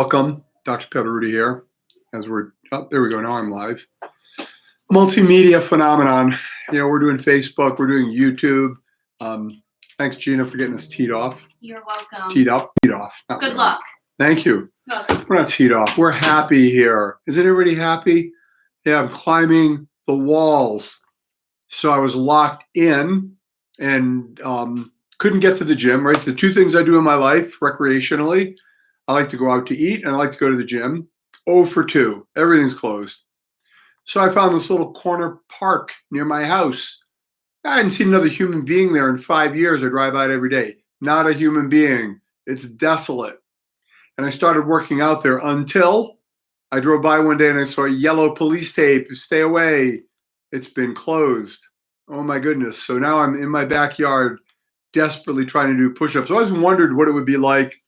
Welcome, Dr. Pederuti here. There we go. Now I'm live. Multimedia phenomenon. We're doing Facebook, we're doing YouTube. Thanks, Gina, for getting us teed off. You're welcome. Teed off. Good luck. Thank you. Welcome. We're not teed off. We're happy here. Isn't everybody happy? Yeah, I'm climbing the walls. So I was locked in and couldn't get to the gym, right? The two things I do in my life recreationally, I like to go out to eat and I like to go to the gym. 0 for 2. Everything's closed. So I found this little corner park near my house. I hadn't seen another human being there in 5 years. I drive out every day. Not a human being. It's desolate. And I started working out there until I drove by one day and I saw yellow police tape. Stay away. It's been closed. Oh my goodness. So now I'm in my backyard desperately trying to do push-ups. I always wondered what it would be like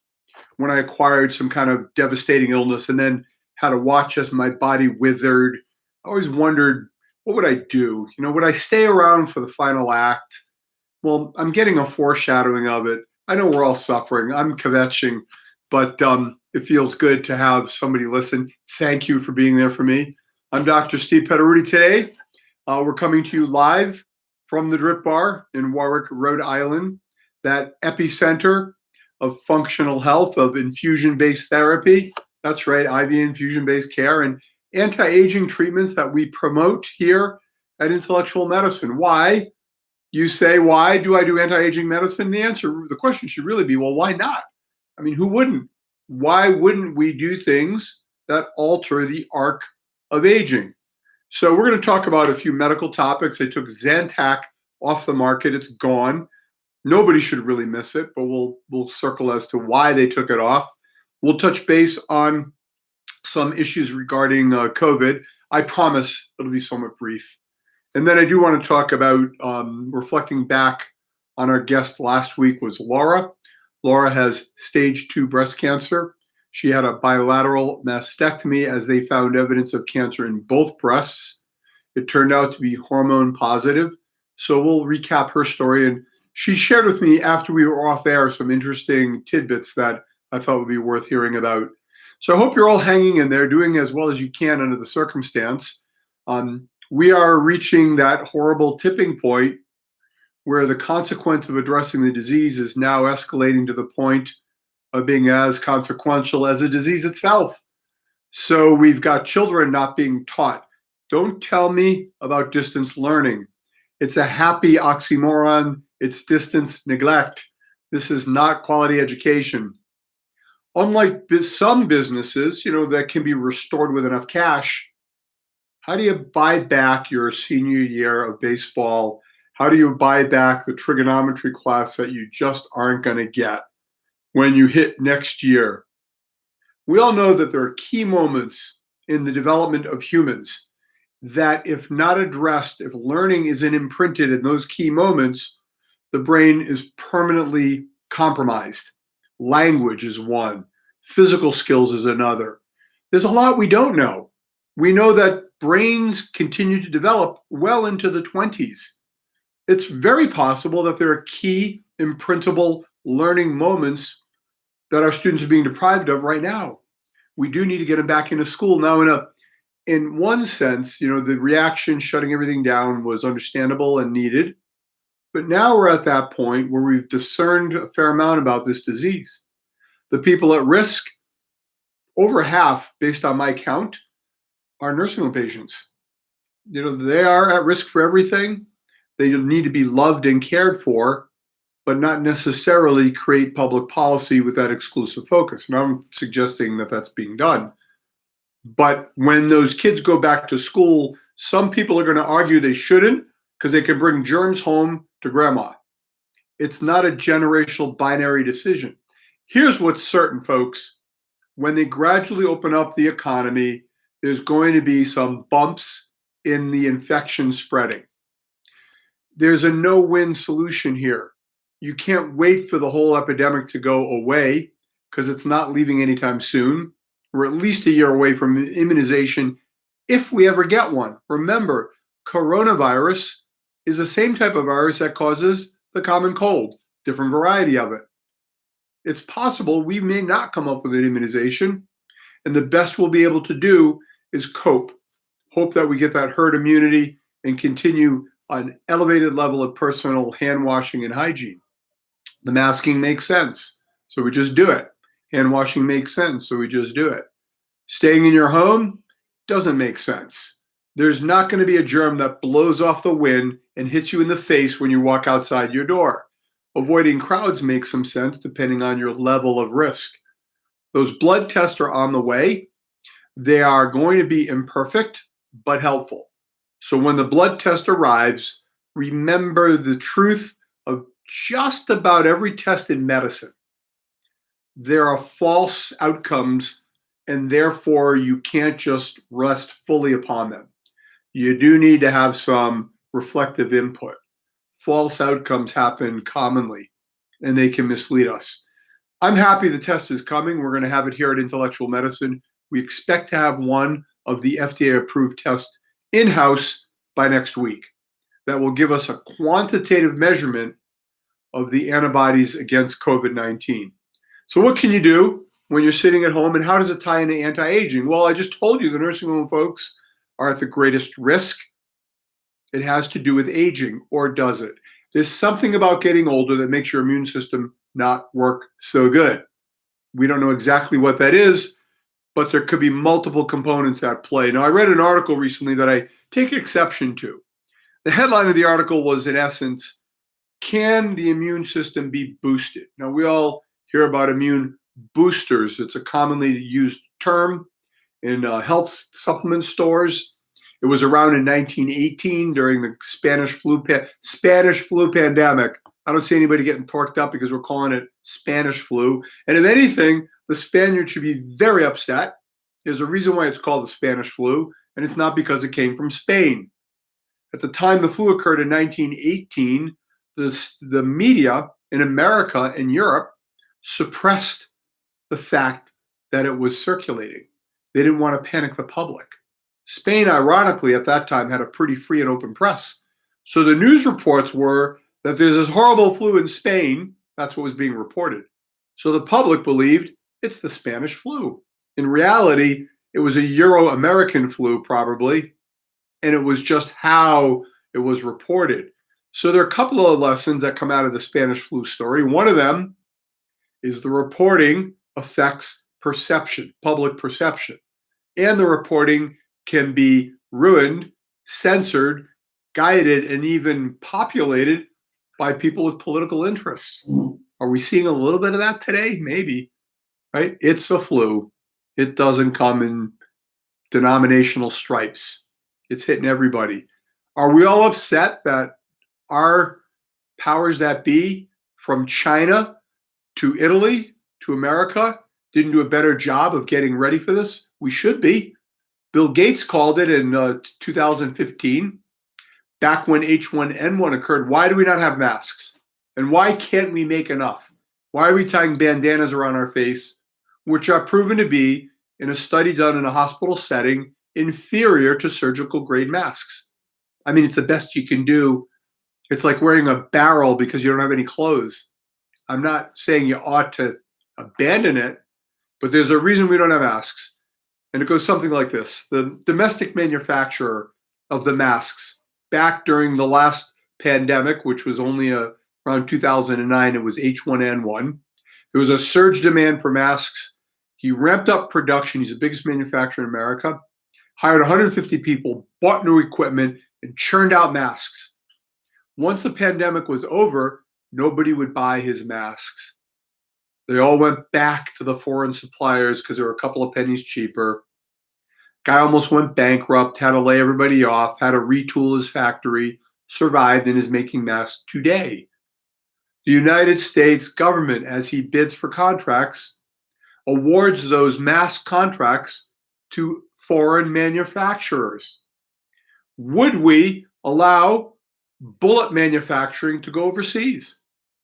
when I acquired some kind of devastating illness and then had to watch as my body withered. I always wondered, what would I do? Would I stay around for the final act? Well, I'm getting a foreshadowing of it. I know we're all suffering. I'm kvetching, but it feels good to have somebody listen. Thank you for being there for me. I'm Dr. Steve Pederuti today. We're coming to you live from the Drip Bar in Warwick, Rhode Island, that epicenter of functional health, of infusion-based therapy. That's right, IV infusion-based care and anti-aging treatments that we promote here at Intellectual Medicine. Why? You say, why do I do anti-aging medicine? The question should really be, well, why not? I mean, who wouldn't? Why wouldn't we do things that alter the arc of aging? So we're going to talk about a few medical topics. They took Zantac off the market. It's gone. Nobody should really miss it, but we'll circle as to why they took it off. We'll touch base on some issues regarding COVID. I promise it'll be somewhat brief. And then I do want to talk about reflecting back on our guest last week was Laura. Laura has stage 2 breast cancer. She had a bilateral mastectomy as they found evidence of cancer in both breasts. It turned out to be hormone positive. So we'll recap her story. And she shared with me after we were off air some interesting tidbits that I thought would be worth hearing about. So I hope you're all hanging in there, doing as well as you can under the circumstance. We are reaching that horrible tipping point where the consequence of addressing the disease is now escalating to the point of being as consequential as the disease itself. So we've got children not being taught. Don't tell me about distance learning. It's a happy oxymoron. It's distance neglect. This is not quality education. Unlike some businesses, that can be restored with enough cash, how do you buy back your senior year of baseball? How do you buy back the trigonometry class that you just aren't going to get when you hit next year? We all know that there are key moments in the development of humans that if not addressed, if learning isn't imprinted in those key moments, the brain is permanently compromised. Language is one. Physical skills is another. There's a lot we don't know. We know that brains continue to develop well into the 20s. It's very possible that there are key imprintable learning moments that our students are being deprived of right now. We do need to get them back into school. Now, in one sense, the reaction shutting everything down was understandable and needed. But now we're at that point where we've discerned a fair amount about this disease. The people at risk, over half, based on my count, are nursing home patients. They are at risk for everything. They need to be loved and cared for, but not necessarily create public policy with that exclusive focus. And I'm suggesting that that's being done. But when those kids go back to school, some people are going to argue they shouldn't because they can bring germs home to grandma. It's not a generational binary decision. Here's what's certain, folks. When they gradually open up the economy, there's going to be some bumps in the infection spreading. There's a no-win solution here. You can't wait for the whole epidemic to go away because it's not leaving anytime soon. We're at least a year away from immunization if we ever get one. Remember, coronavirus is the same type of virus that causes the common cold, different variety of it. It's possible we may not come up with an immunization. And the best we'll be able to do is cope. Hope that we get that herd immunity and continue an elevated level of personal hand washing and hygiene. The masking makes sense, so we just do it. Hand washing makes sense, so we just do it. Staying in your home doesn't make sense. There's not going to be a germ that blows off the wind and hits you in the face when you walk outside your door. Avoiding crowds makes some sense depending on your level of risk. Those blood tests are on the way. They are going to be imperfect, but helpful. So when the blood test arrives, remember the truth of just about every test in medicine. There are false outcomes, and therefore you can't just rest fully upon them. You do need to have some reflective input. False outcomes happen commonly, and they can mislead us. I'm happy the test is coming. We're going to have it here at Intellectual Medicine. We expect to have one of the FDA-approved tests in-house by next week. That will give us a quantitative measurement of the antibodies against COVID-19. So what can you do when you're sitting at home, and how does it tie into anti-aging? Well, I just told you the nursing home folks are at the greatest risk. It has to do with aging, or does it? There's something about getting older that makes your immune system not work so good. We don't know exactly what that is, but there could be multiple components at play. Now, I read an article recently that I take exception to. The headline of the article was, in essence, can the immune system be boosted? Now, we all hear about immune boosters. It's a commonly used term in health supplement stores. It was around in 1918 during the Spanish flu pandemic. I don't see anybody getting torqued up because we're calling it Spanish flu. And if anything, the Spaniards should be very upset. There's a reason why it's called the Spanish flu, and it's not because it came from Spain. At the time the flu occurred in 1918, the media in America and Europe suppressed the fact that it was circulating. They didn't want to panic the public. Spain, ironically, at that time had a pretty free and open press. So the news reports were that there's this horrible flu in Spain. That's what was being reported. So the public believed it's the Spanish flu. In reality, it was a Euro-American flu, probably, and it was just how it was reported. So there are a couple of lessons that come out of the Spanish flu story. One of them is the reporting affects perception, public perception. And the reporting can be ruined, censored, guided, and even populated by people with political interests. Are we seeing a little bit of that today? Maybe, right? It's a flu. It doesn't come in denominational stripes. It's hitting everybody. Are we all upset that our powers that be, from China to Italy to America, didn't do a better job of getting ready for this? We should be. Bill Gates called it in 2015, back when H1N1 occurred. Why do we not have masks? And why can't we make enough? Why are we tying bandanas around our face, which are proven to be, in a study done in a hospital setting, inferior to surgical grade masks? I mean, it's the best you can do. It's like wearing a barrel because you don't have any clothes. I'm not saying you ought to abandon it, but there's a reason we don't have masks. And it goes something like this. The domestic manufacturer of the masks, back during the last pandemic, which was only around 2009, it was H1N1. There was a surge demand for masks. He ramped up production. He's the biggest manufacturer in America. Hired 150 people, bought new equipment, and churned out masks. Once the pandemic was over, nobody would buy his masks. They all went back to the foreign suppliers because they were a couple of pennies cheaper. Guy almost went bankrupt, had to lay everybody off, had to retool his factory, survived, and is making masks today. The United States government, as he bids for contracts, awards those mask contracts to foreign manufacturers. Would we allow bullet manufacturing to go overseas?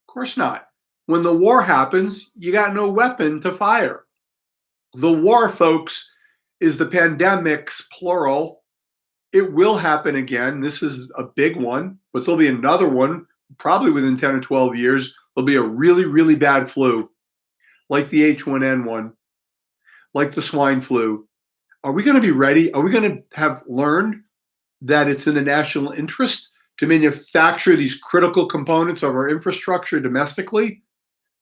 Of course not. When the war happens, you got no weapon to fire. The war, folks, is the pandemics, plural. It will happen again. This is a big one, but there'll be another one, probably within 10 or 12 years. There'll be a really, really bad flu, like the H1N1, like the swine flu, are we going to be ready? Are we going to have learned that it's in the national interest to manufacture these critical components of our infrastructure domestically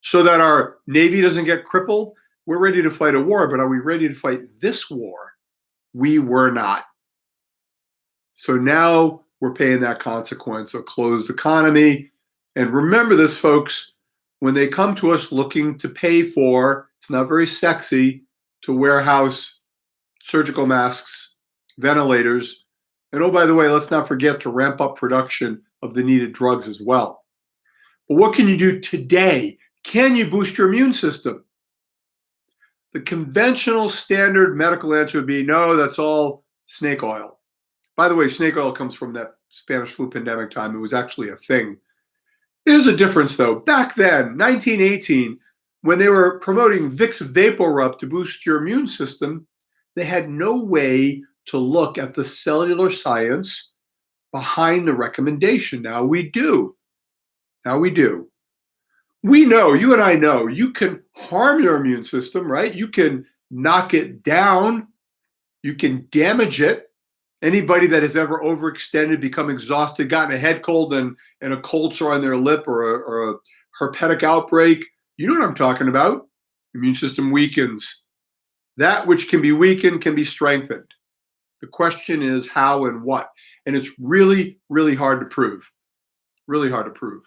so that our Navy doesn't get crippled? We're ready to fight a war, but are we ready to fight this war? We were not. So now we're paying that consequence, a closed economy. And remember this, folks, when they come to us looking to pay for, it's not very sexy to warehouse surgical masks, ventilators, and oh, by the way, let's not forget to ramp up production of the needed drugs as well. But what can you do today? Can you boost your immune system? The conventional standard medical answer would be no, that's all snake oil. By the way, snake oil comes from that Spanish flu pandemic time. It was actually a thing. There's a difference, though. Back then, 1918, when they were promoting Vicks VapoRub to boost your immune system, they had no way to look at the cellular science behind the recommendation. Now we do. Now we do. We know, you and I know, you can harm your immune system, right? You can knock it down. You can damage it. Anybody that has ever overextended, become exhausted, gotten a head cold and a cold sore on their lip or a herpetic outbreak, you know what I'm talking about. Immune system weakens. That which can be weakened can be strengthened. The question is how and what. And it's really, really hard to prove. Really hard to prove.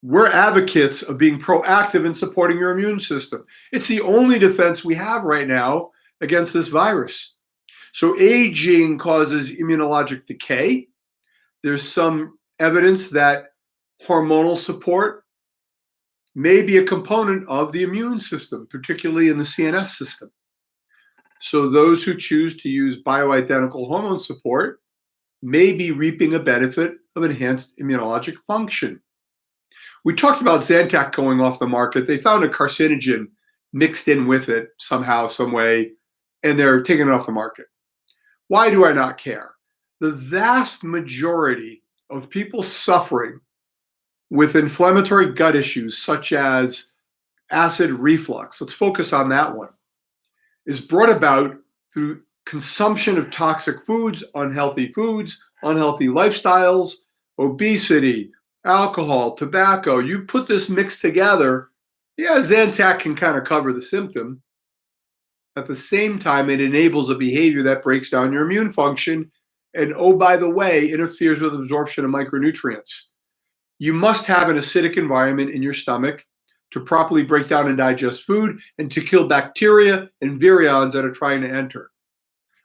We're advocates of being proactive in supporting your immune system. It's the only defense we have right now against this virus. So aging causes immunologic decay. There's some evidence that hormonal support may be a component of the immune system, particularly in the CNS system. So those who choose to use bioidentical hormone support may be reaping a benefit of enhanced immunologic function. We talked about Zantac going off the market. They found a carcinogen mixed in with it somehow, some way, and they're taking it off the market. Why do I not care? The vast majority of people suffering with inflammatory gut issues, such as acid reflux, let's focus on that one, is brought about through consumption of toxic foods, unhealthy lifestyles, obesity, alcohol, tobacco. You put this mix together, yeah, Zantac can kind of cover the symptom. At the same time, it enables a behavior that breaks down your immune function and, oh, by the way, interferes with absorption of micronutrients. You must have an acidic environment in your stomach to properly break down and digest food and to kill bacteria and virions that are trying to enter.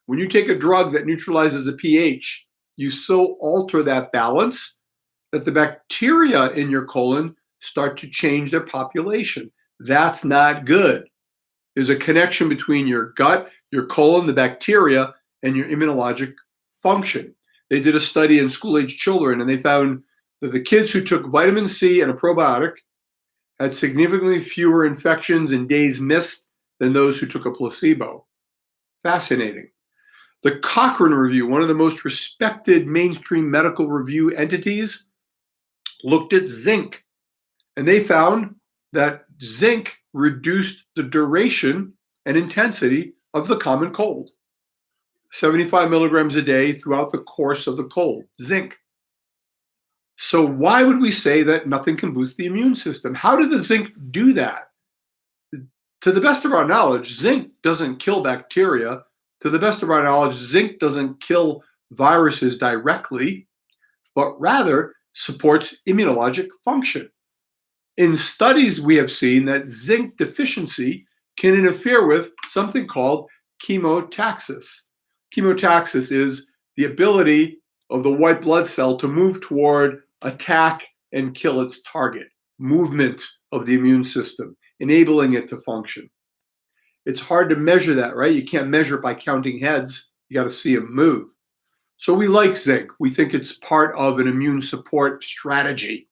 When you take a drug that neutralizes the pH, you so alter that balance that the bacteria in your colon start to change their population. That's not good. There's a connection between your gut, your colon, the bacteria, and your immunologic function. They did a study in school-age children, and they found that the kids who took vitamin C and a probiotic had significantly fewer infections and days missed than those who took a placebo. Fascinating. The Cochrane Review, one of the most respected mainstream medical review entities, looked at zinc, and they found that zinc reduced the duration and intensity of the common cold. 75 milligrams a day throughout the course of the cold, zinc. So why would we say that nothing can boost the immune system? How did the zinc do that? To the best of our knowledge, zinc doesn't kill bacteria. To the best of our knowledge, zinc doesn't kill viruses directly, but rather supports immunologic function. In studies, we have seen that zinc deficiency can interfere with something called chemotaxis. Chemotaxis is the ability of the white blood cell to move toward attack and kill its target, movement of the immune system, enabling it to function. It's hard to measure that, right? You can't measure it by counting heads. You got to see them move. So we like zinc. We think it's part of an immune support strategy.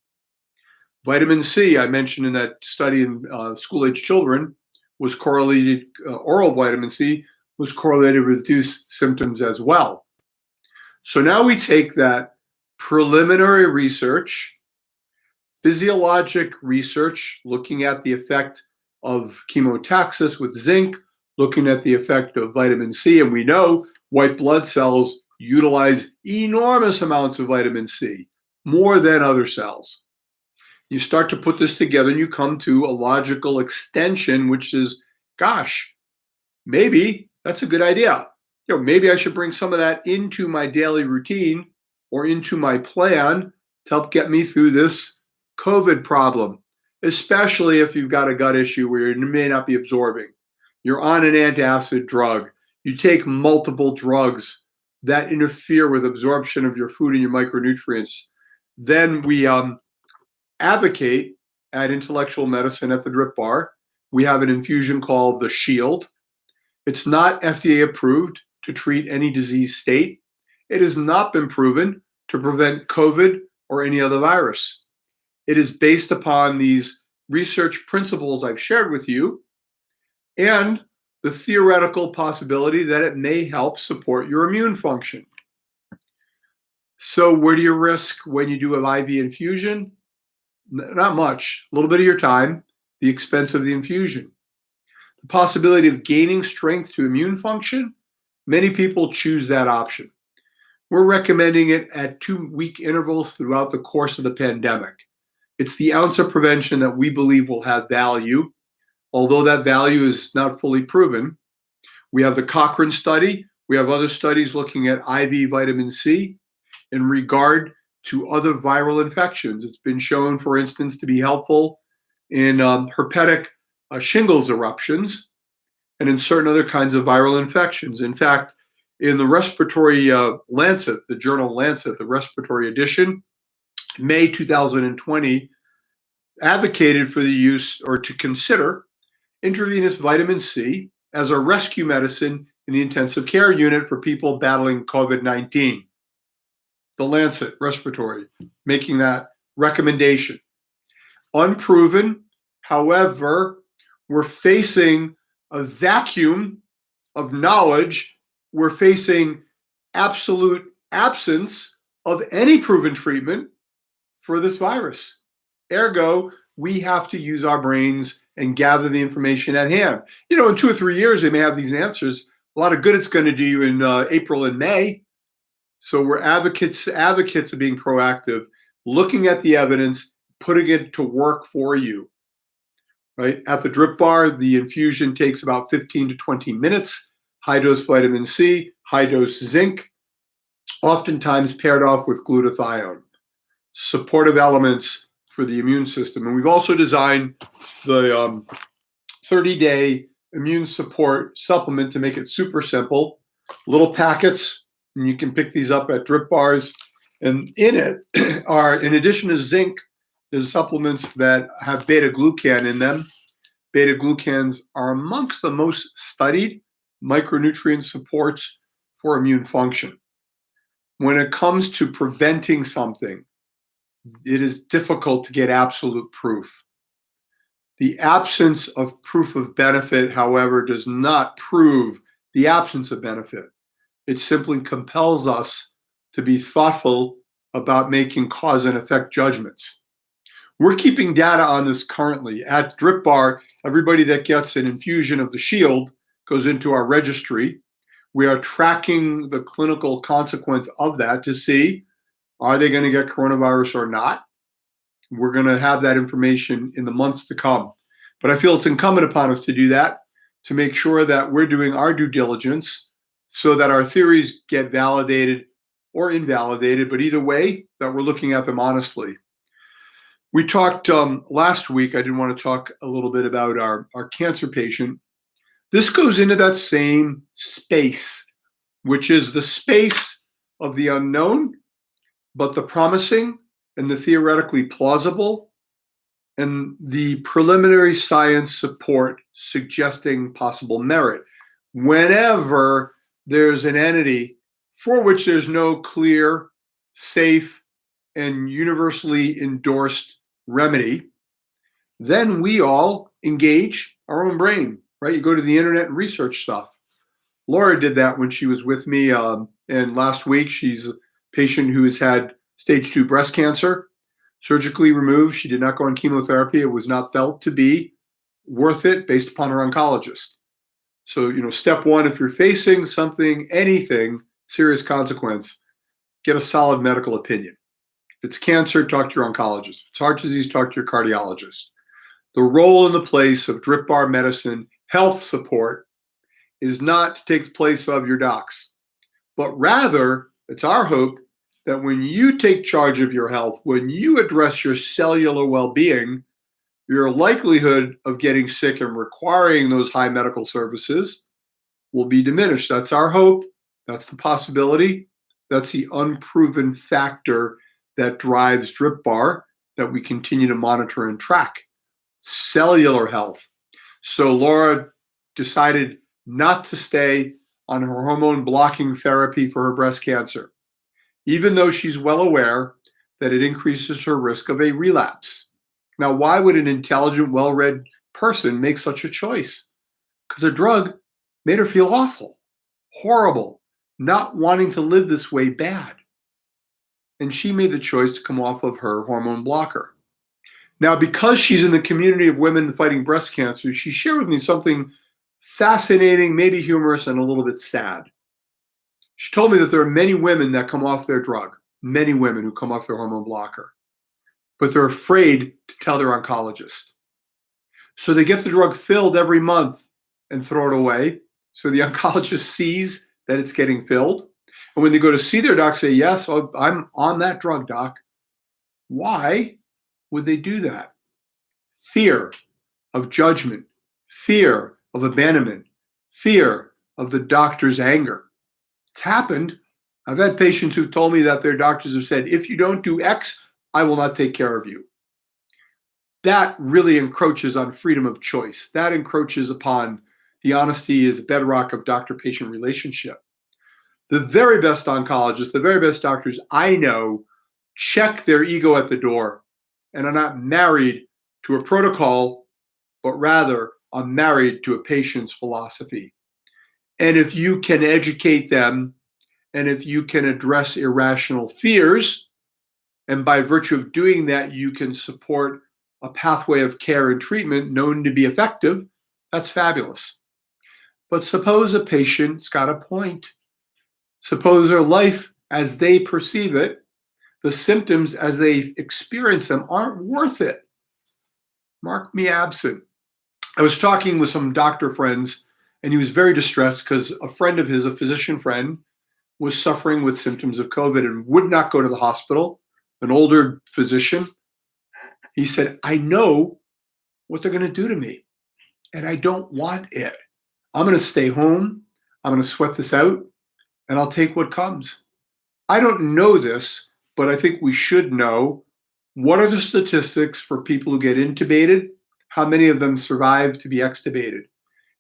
Vitamin C, I mentioned in that study in school-age children, was correlated, oral vitamin C was correlated with reduced symptoms as well. So now we take that preliminary research, physiologic research, looking at the effect of chemotaxis with zinc, looking at the effect of vitamin C. And we know white blood cells utilize enormous amounts of vitamin C, more than other cells. You start to put this together and you come to a logical extension, which is, gosh, maybe that's a good idea. Maybe I should bring some of that into my daily routine or into my plan to help get me through this COVID problem, especially if you've got a gut issue where you may not be absorbing. You're on an antacid drug. You take multiple drugs that interfere with absorption of your food and your micronutrients. Then we advocate at Intellectual Medicine at the Drip Bar. We have an infusion called the Shield. It's not FDA approved to treat any disease state. It has not been proven to prevent COVID or any other virus. It is based upon these research principles I've shared with you and the theoretical possibility that it may help support your immune function. So where do you risk when you do an IV infusion? Not much, a little bit of your time, the expense of the infusion. The possibility of gaining strength to immune function, many people choose that option. We're recommending it at 2-week intervals throughout the course of the pandemic. It's the ounce of prevention that we believe will have value, although that value is not fully proven. We have the Cochrane study. We have other studies looking at IV vitamin C in regard to other viral infections. It's been shown, for instance, to be helpful in herpetic shingles eruptions and in certain other kinds of viral infections. In fact, in the respiratory Lancet, the journal Lancet, the respiratory edition, May 2020, advocated for the use or to consider intravenous vitamin C as a rescue medicine in the intensive care unit for people battling COVID-19. The Lancet Respiratory making that recommendation. Unproven, however, we're facing a vacuum of knowledge. We're facing absolute absence of any proven treatment for this virus. Ergo, we have to use our brains and gather the information at hand. In 2 or 3 years, they may have these answers. A lot of good it's going to do you in April and May. So we're advocates of being proactive, looking at the evidence, putting it to work for you. Right? At the Drip Bar, the infusion takes about 15 to 20 minutes. High-dose vitamin C, high-dose zinc, oftentimes paired off with glutathione. Supportive elements for the immune system. And we've also designed the 30-day immune support supplement to make it super simple. Little packets, and you can pick these up at Drip Bars. And in it are, in addition to zinc, there's supplements that have beta-glucan in them. Beta-glucans are amongst the most studied micronutrient supports for immune function. When it comes to preventing something, it is difficult to get absolute proof. The absence of proof of benefit, however, does not prove the absence of benefit. It simply compels us to be thoughtful about making cause and effect judgments. We're keeping data on this currently. At Drip Bar, everybody that gets an infusion of the Shield goes into our registry. We are tracking the clinical consequence of that to see, are they going to get coronavirus or not? We're going to have that information in the months to come. But I feel it's incumbent upon us to do that, to make sure that we're doing our due diligence so that our theories get validated or invalidated, but either way, that we're looking at them honestly. We talked last week, I did want to talk a little bit about our cancer patient. This goes into that same space, which is the space of the unknown, but the promising and the theoretically plausible, and the preliminary science support suggesting possible merit. Whenever there's an entity for which there's no clear, safe, and universally endorsed remedy, then we all engage our own brain, right? You go to the internet and research stuff. Laura did that when she was with me, and last week she's a patient who has had stage 2 breast cancer, surgically removed. She did not go on chemotherapy. It was not felt to be worth it based upon her oncologist. So, step one, if you're facing something, anything, serious consequence, get a solid medical opinion. If it's cancer, talk to your oncologist. If it's heart disease, talk to your cardiologist. The role and the place of drip bar medicine health support is not to take the place of your docs, but rather, it's our hope that when you take charge of your health, when you address your cellular well-being, your likelihood of getting sick and requiring those high medical services will be diminished. That's our hope. That's the possibility. That's the unproven factor that drives drip bar that we continue to monitor and track. Cellular health. So Laura decided not to stay on her hormone blocking therapy for her breast cancer, even though she's well aware that it increases her risk of a relapse. Now, why would an intelligent, well-read person make such a choice? Because a drug made her feel awful, horrible, not wanting to live this way bad. And she made the choice to come off of her hormone blocker. Now, because she's in the community of women fighting breast cancer, she shared with me something fascinating, maybe humorous, and a little bit sad. She told me that there are many women that come off their drug, many women who come off their hormone blocker, but they're afraid to tell their oncologist. So they get the drug filled every month and throw it away. So the oncologist sees that it's getting filled. And when they go to see their doc, say, yes, I'm on that drug, doc. Why would they do that? Fear of judgment, fear of abandonment, fear of the doctor's anger. It's happened. I've had patients who've told me that their doctors have said, if you don't do X, I will not take care of you. That really encroaches on freedom of choice. That encroaches upon the honesty as bedrock of doctor-patient relationship. The very best oncologists, the very best doctors I know check their ego at the door and are not married to a protocol, but rather are married to a patient's philosophy. And if you can educate them, and if you can address irrational fears, and by virtue of doing that, you can support a pathway of care and treatment known to be effective, that's fabulous. But suppose a patient's got a point. Suppose their life as they perceive it, the symptoms as they experience them aren't worth it. Mark me absent. I was talking with some doctor friends, and he was very distressed because a friend of his, a physician friend, was suffering with symptoms of COVID and would not go to the hospital, an older physician. He said, I know what they're going to do to me, and I don't want it. I'm going to stay home. I'm going to sweat this out, and I'll take what comes. I don't know this, but I think we should know what are the statistics for people who get intubated, how many of them survive to be extubated,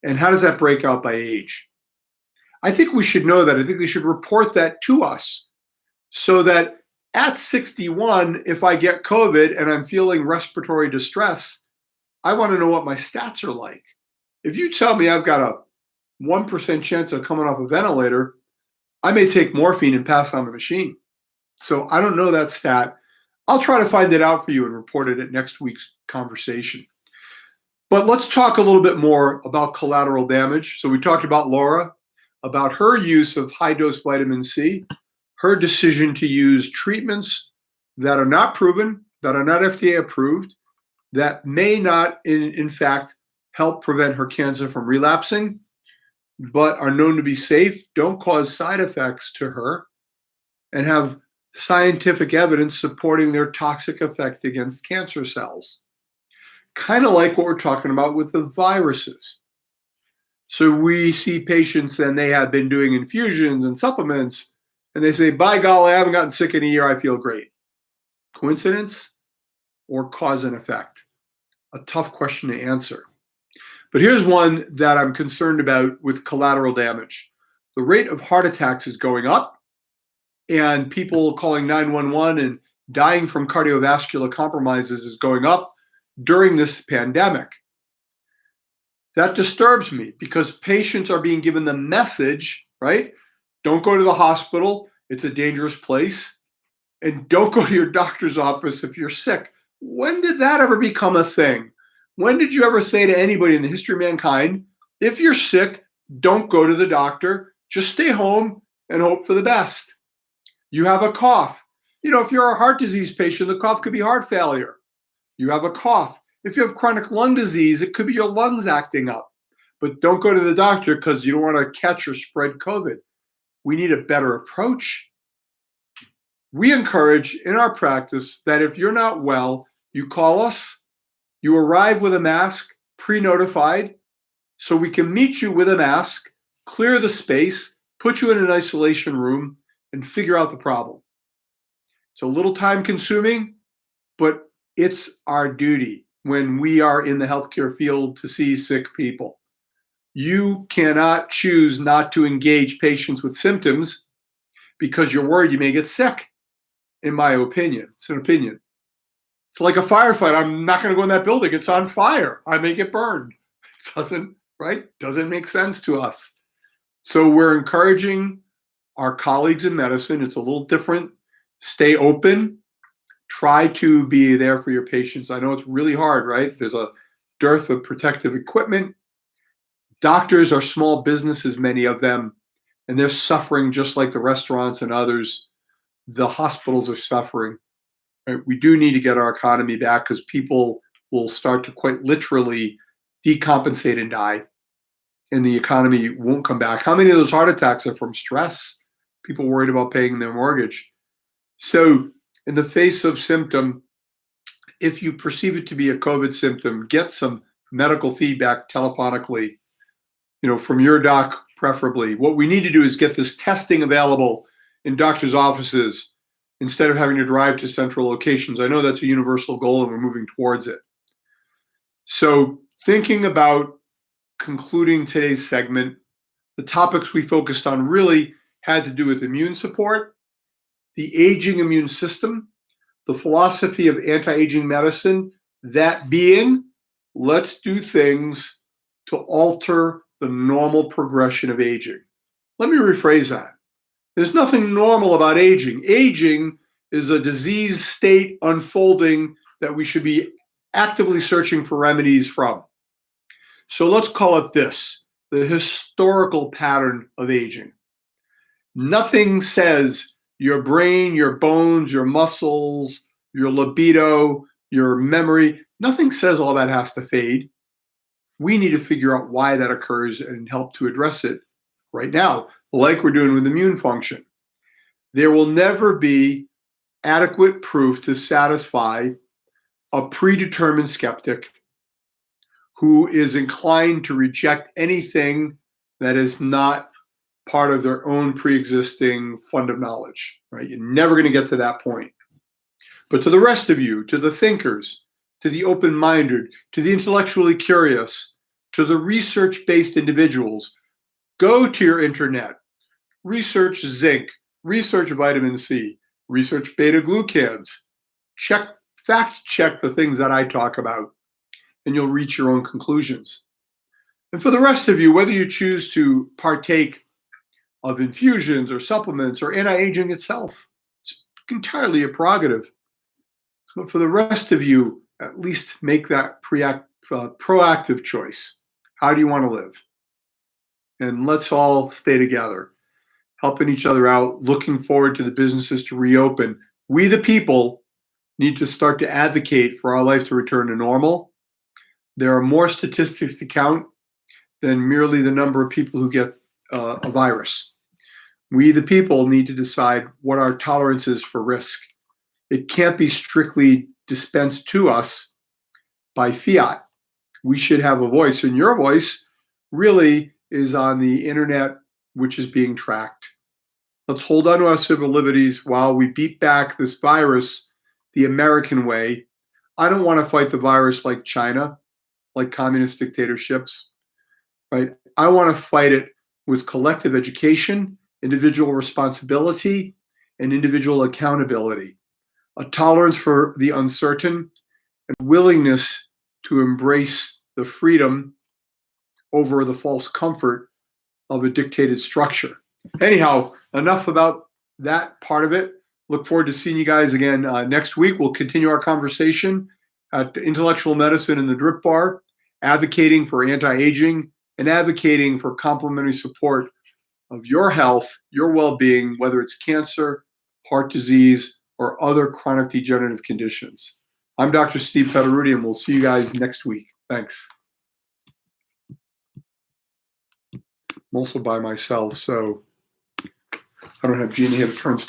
and how does that break out by age? I think we should know that. I think they should report that to us so that at 61, if I get COVID and I'm feeling respiratory distress, I want to know what my stats are like. If you tell me I've got a 1% chance of coming off a ventilator, I may take morphine and pass on the machine. So I don't know that stat. I'll try to find it out for you and report it at next week's conversation. But let's talk a little bit more about collateral damage. So we talked about Laura, about her use of high-dose vitamin C, her decision to use treatments that are not proven, that are not FDA approved, that may not, in fact, help prevent her cancer from relapsing, but are known to be safe, don't cause side effects to her, and have scientific evidence supporting their toxic effect against cancer cells. Kind of like what we're talking about with the viruses. So we see patients and they have been doing infusions and supplements, and they say, by golly, I haven't gotten sick in a year, I feel great. Coincidence or cause and effect? A tough question to answer. But here's one that I'm concerned about with collateral damage. The rate of heart attacks is going up, and people calling 911 and dying from cardiovascular compromises is going up during this pandemic. That disturbs me because patients are being given the message, right? Don't go to the hospital. It's a dangerous place. And don't go to your doctor's office if you're sick. When did that ever become a thing? When did you ever say to anybody in the history of mankind, if you're sick, don't go to the doctor. Just stay home and hope for the best. You have a cough. If you're a heart disease patient, the cough could be heart failure. You have a cough. If you have chronic lung disease, it could be your lungs acting up. But don't go to the doctor because you don't want to catch or spread COVID. We need a better approach. We encourage in our practice that if you're not well, you call us, you arrive with a mask, pre-notified, so we can meet you with a mask, clear the space, put you in an isolation room, and figure out the problem. It's a little time consuming, but it's our duty when we are in the healthcare field to see sick people. You cannot choose not to engage patients with symptoms because you're worried you may get sick, in my opinion. It's an opinion. It's like a firefight. I'm not going to go in that building. It's on fire. I may get burned. It doesn't make sense to us. So we're encouraging our colleagues in medicine. It's a little different. Stay open. Try to be there for your patients. I know it's really hard, right? There's a dearth of protective equipment. Doctors are small businesses, many of them, and they're suffering just like the restaurants and others. The hospitals are suffering. Right? We do need to get our economy back because people will start to quite literally decompensate and die, and the economy won't come back. How many of those heart attacks are from stress? People worried about paying their mortgage. So in the face of symptom, if you perceive it to be a COVID symptom, get some medical feedback telephonically, from your doc preferably. What we need to do is get this testing available in doctors' offices instead of having to drive to central locations. I know that's a universal goal and we're moving towards it. So thinking about concluding today's segment, the topics we focused on really had to do with immune support, the aging immune system, the philosophy of anti-aging medicine, that being, let's do things to alter the normal progression of aging. Let me rephrase that. There's nothing normal about aging. Aging is a disease state unfolding that we should be actively searching for remedies from. So let's call it this, the historical pattern of aging. Nothing says your brain, your bones, your muscles, your libido, your memory, nothing says all that has to fade. We need to figure out why that occurs and help to address it right now, like we're doing with immune function. There will never be adequate proof to satisfy a predetermined skeptic who is inclined to reject anything that is not part of their own pre-existing fund of knowledge, right? You're never going to get to that point. But to the rest of you, to the thinkers, to the open-minded, to the intellectually curious, to the research-based individuals, go to your internet, research zinc, research vitamin C, research beta-glucans, fact check the things that I talk about, and you'll reach your own conclusions. And for the rest of you, whether you choose to partake of infusions or supplements or anti-aging itself, it's entirely a prerogative. So for the rest of you, at least make that proactive choice. How do you want to live? And let's all stay together, helping each other out, looking forward to the businesses to reopen. We, the people, need to start to advocate for our life to return to normal. There are more statistics to count than merely the number of people who get a virus. We, the people, need to decide what our tolerance is for risk. It can't be strictly dispensed to us by fiat. We should have a voice, and your voice really is on the internet, which is being tracked. Let's hold on to our civil liberties while we beat back this virus the American way. I don't want to fight the virus like China, like communist dictatorships, right? I want to fight it with collective education, individual responsibility, and individual accountability, a tolerance for the uncertain, and willingness to embrace the freedom over the false comfort of a dictated structure. Anyhow, enough about that part of it. Look forward to seeing you guys again next week. We'll continue our conversation at Intellectual Medicine in the Drip Bar, advocating for anti-aging and advocating for complementary support of your health, your well-being, whether it's cancer, heart disease, or other chronic degenerative conditions. I'm Dr. Steve Federuti, and we'll see you guys next week. Thanks. I'm also by myself, so I don't have Gina here to turn stuff